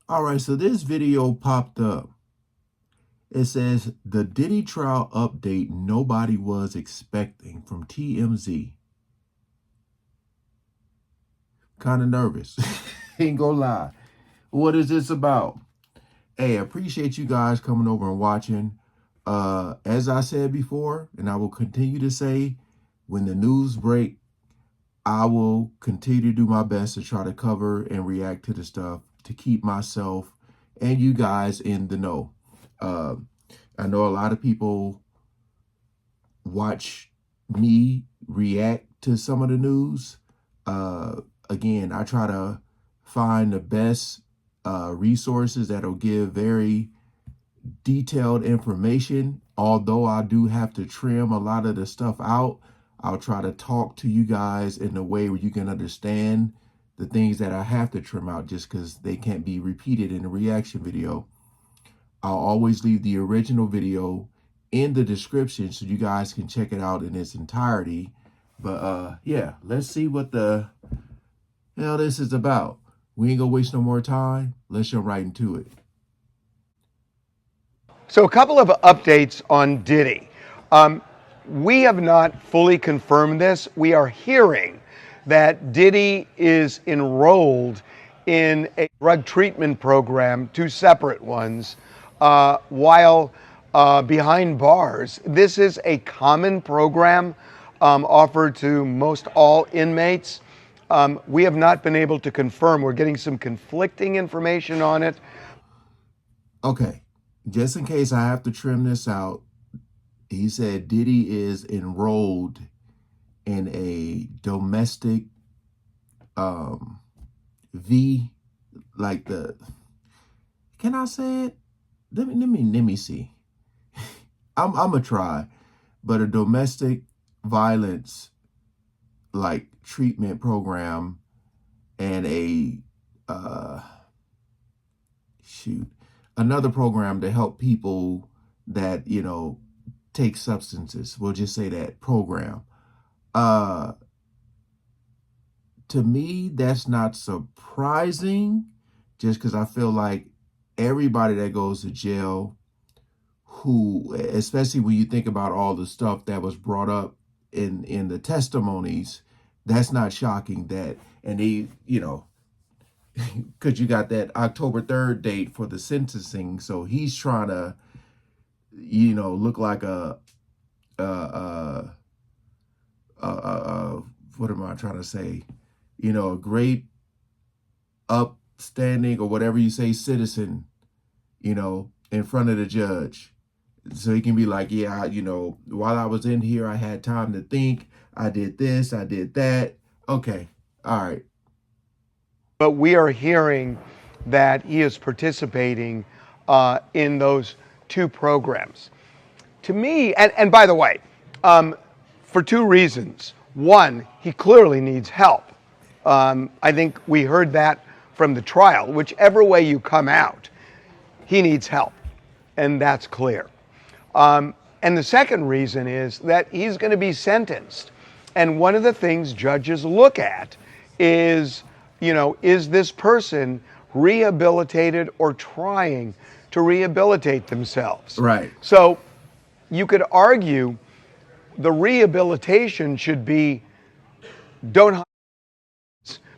All right, so this video popped up. It says the Diddy trial update nobody was expecting from TMZ. Kind of nervous. Ain't gonna lie. What is this about? Hey, I appreciate you guys coming over and watching. As I said before, and I will continue to say, when the news break, I will continue to do my best to try to cover and react to the stuff to keep myself and you guys in the know. Uh, I know a lot of people watch me react to some of the news. Uh, Again, I try to find the best resources that'll give very detailed information. Although I do have to trim a lot of the stuff out, I'll try to talk to you guys in a way where you can understand the things that I have to trim out just because they can't be repeated in a reaction video. I'll always leave the original video in the description so you guys can check it out in its entirety. But yeah, let's see what the hell this is about. We ain't gonna waste no more time. Let's jump right into it. So a couple of updates on Diddy. We have not fully confirmed this. We are hearing that Diddy is enrolled in a drug treatment program, two separate ones, while behind bars. This is a common program offered to most all inmates. We have not been able to confirm. We're getting some conflicting information on it. Okay, just in case I have to trim this out, he said Diddy is enrolled in a domestic V, like the, can I say it? Let me see. I'm gonna try, but a domestic violence like treatment program and a shoot, another program to help people that, take substances. We'll just say that program. Uh to me, that's not surprising just because I feel like everybody that goes to jail, who, especially when you think about all the stuff that was brought up in the testimonies, that's not shocking that, and they, because you got that October 3rd date for the sentencing, so he's trying to, look like a, what am I trying to say? A great upstanding or whatever you say citizen, in front of the judge. So he can be like, yeah, while I was in here, I had time to think. I did this, I did that. Okay. All right. But we are hearing that he is participating in those two programs. To me, and by the way, for two reasons. One, he clearly needs help. I think we heard that from the trial. Whichever way you come out, he needs help, and that's clear. And the second reason is that he's going to be sentenced. And one of the things judges look at is, is this person rehabilitated or trying to rehabilitate themselves? Right. So you could argue the rehabilitation should be don't,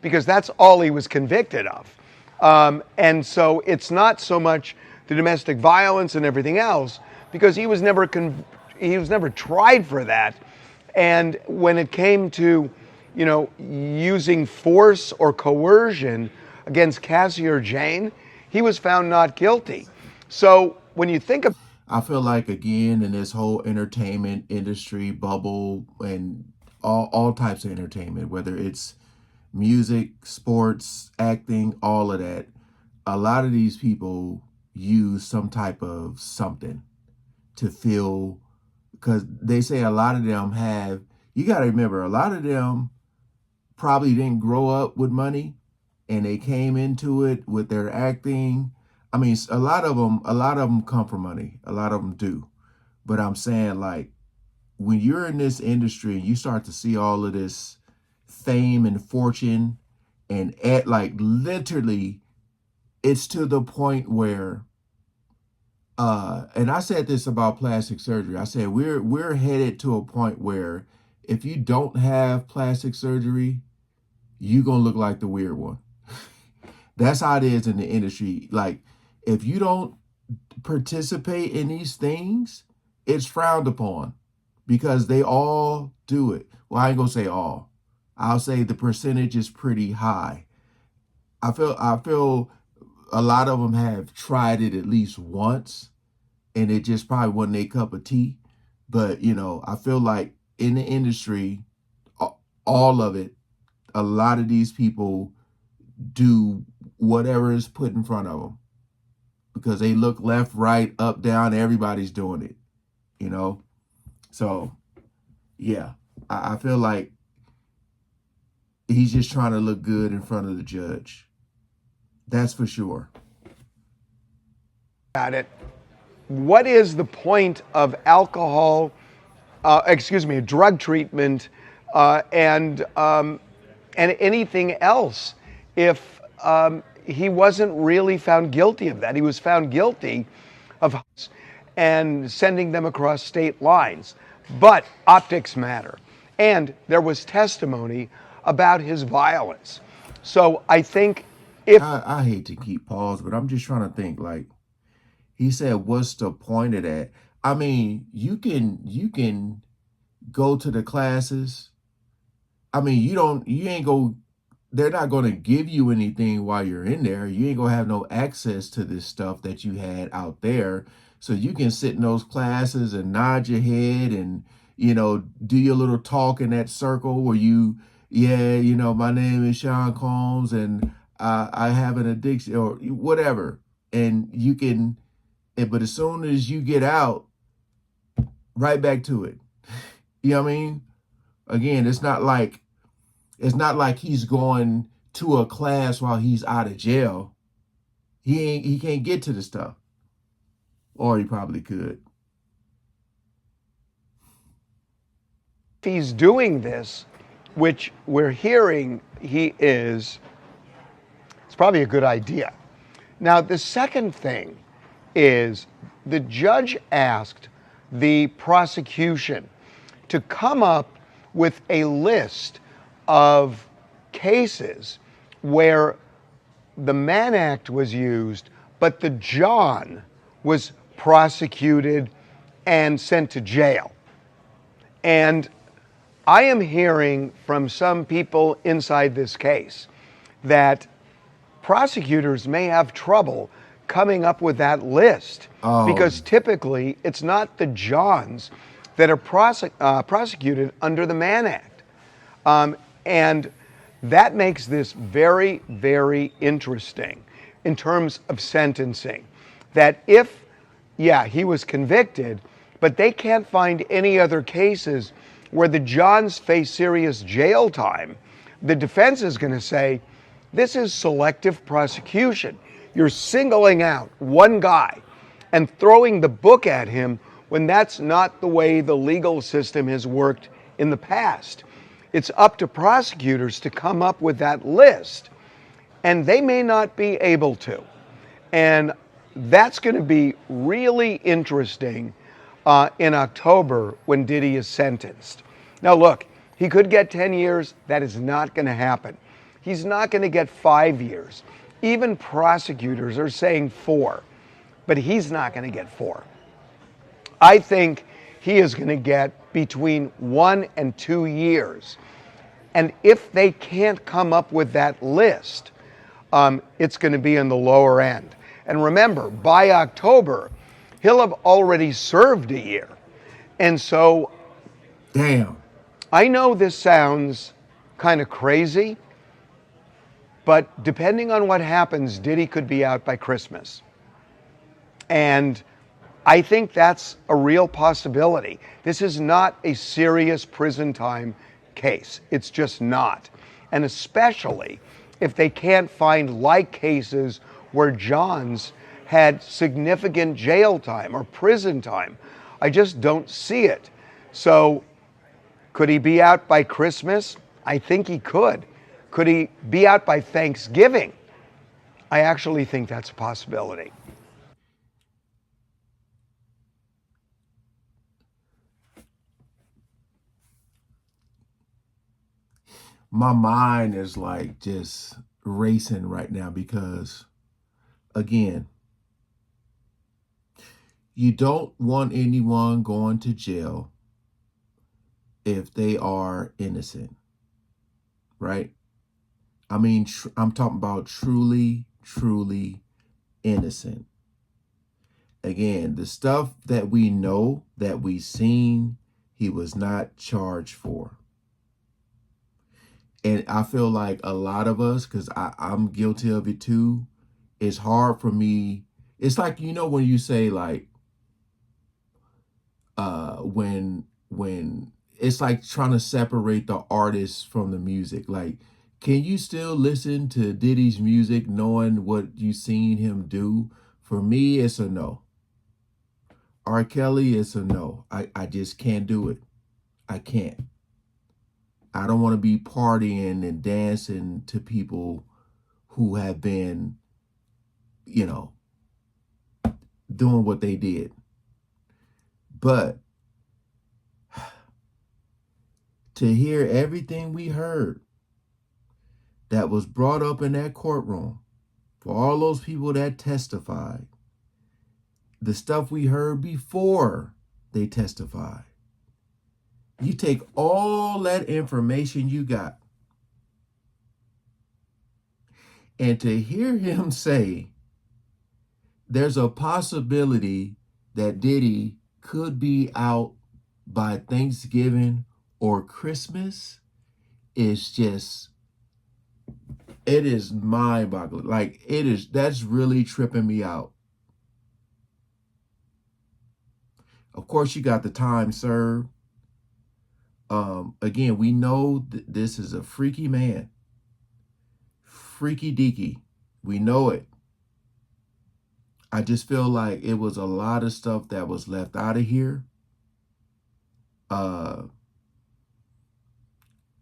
because that's all he was convicted of. And so it's not so much the domestic violence and everything else, because he was never tried for that. And when it came to, using force or coercion against Cassie or Jane, he was found not guilty. So when you think of, I feel like, again, in this whole entertainment industry bubble and all types of entertainment, whether it's music, sports, acting, all of that, a lot of these people use some type of something to feel, because they say a lot of them have, you got to remember, a lot of them probably didn't grow up with money and they came into it with their acting. I mean, a lot of them come from money. A lot of them do. But I'm saying, like, when you're in this industry and you start to see all of this fame and fortune and at, like, literally it's to the point where and I said this about plastic surgery. I said we're headed to a point where if you don't have plastic surgery, you're gonna look like the weird one. That's how it is in the industry. Like, if you don't participate in these things, it's frowned upon because they all do it. Well, I ain't gonna say all. I'll say the percentage is pretty high. I feel a lot of them have tried it at least once, and it just probably wasn't their cup of tea. But I feel like in the industry, all of it, a lot of these people do whatever is put in front of them because they look left, right, up, down. Everybody's doing it, you know. So yeah, I feel like he's just trying to look good in front of the judge. That's for sure. At it. What is the point of alcohol, drug treatment, and anything else if he wasn't really found guilty of that? He was found guilty of and sending them across state lines. But optics matter. And there was testimony about his violence. So I think if I hate to keep pause, but I'm just trying to think. Like he said, what's the point of that? I mean, you can go to the classes. I mean, you ain't go. They're not going to give you anything while you're in there. You ain't going to have no access to this stuff that you had out there. So you can sit in those classes and nod your head and, do your little talk in that circle where yeah, my name is Sean Combs and I have an addiction or whatever. And you can, but as soon as you get out, right back to it. You know what I mean? Again, it's not like he's going to a class while he's out of jail. He can't get to the stuff. Or he probably could. he's doing this, which we're hearing he is, it's probably a good idea. Now, the second thing is the judge asked the prosecution to come up with a list of cases where the Mann Act was used, but the John was prosecuted and sent to jail. And I am hearing from some people inside this case that prosecutors may have trouble coming up with that list because typically it's not the Johns that are prosecuted under the Mann Act. And that makes this very, very interesting in terms of sentencing. That if, he was convicted, but they can't find any other cases where the Johns face serious jail time, the defense is going to say, this is selective prosecution. You're singling out one guy and throwing the book at him when that's not the way the legal system has worked in the past. It's up to prosecutors to come up with that list, and they may not be able to. And that's going to be really interesting in October when Diddy is sentenced. Now look, he could get 10 years. That is not going to happen. He's not going to get 5 years. Even prosecutors are saying 4, but he's not going to get 4. I think he is going to get between 1 and 2 years. And if they can't come up with that list, it's going to be in the lower end. And remember, by October, he'll have already served a year. And so, Damn. I know this sounds kind of crazy, but depending on what happens, Diddy could be out by Christmas. And I think that's a real possibility. This is not a serious prison time case. It's just not. And especially if they can't find like cases where Johns had significant jail time or prison time. I just don't see it. So could he be out by Christmas? I think he could. Could he be out by Thanksgiving? I actually think that's a possibility. My mind is like just racing right now because, again, you don't want anyone going to jail if they are innocent, right? I mean, I'm talking about truly, truly innocent. Again, the stuff that we know, that we seen, he was not charged for. And I feel like a lot of us, because I'm guilty of it too, it's hard for me. It's like, when you say like, when it's like trying to separate the artist from the music. Like, can you still listen to Diddy's music knowing what you seen him do? For me, it's a no. R. Kelly, it's a no. I just can't do it. I can't. I don't want to be partying and dancing to people who have been, doing what they did. But to hear everything we heard that was brought up in that courtroom, for all those people that testified, the stuff we heard before they testified, you take all that information you got, and to hear him say there's a possibility that Diddy could be out by Thanksgiving or Christmas is just, it is mind-boggling. Like, that's really tripping me out. Of course, you got the time served. Again, we know this is a freaky man. Freaky deaky. We know it. I just feel like it was a lot of stuff that was left out of here.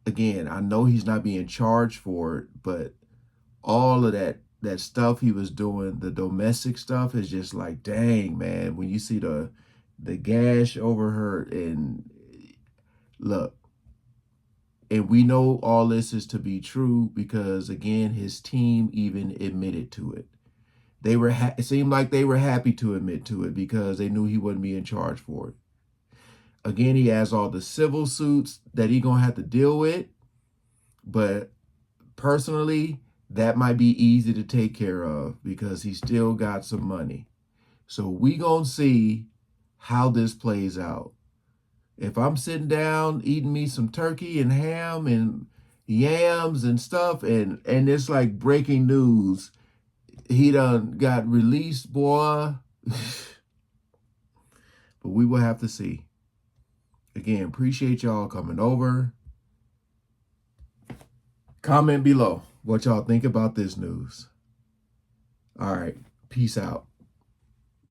Again, I know he's not being charged for it, but all of that stuff he was doing, the domestic stuff, is just like, dang, man. When you see the gash over her, and look, and we know all this is to be true because, again, his team even admitted to it. They were it seemed like they were happy to admit to it because they knew he wouldn't be in charge for it. Again, he has all the civil suits that he gonna have to deal with, but personally, that might be easy to take care of because he still got some money. So we gonna see how this plays out. If I'm sitting down eating me some turkey and ham and yams and stuff, and it's like breaking news, he done got released, boy. But we will have to see. Again, appreciate y'all coming over. Comment below what y'all think about this news. All right. Peace out.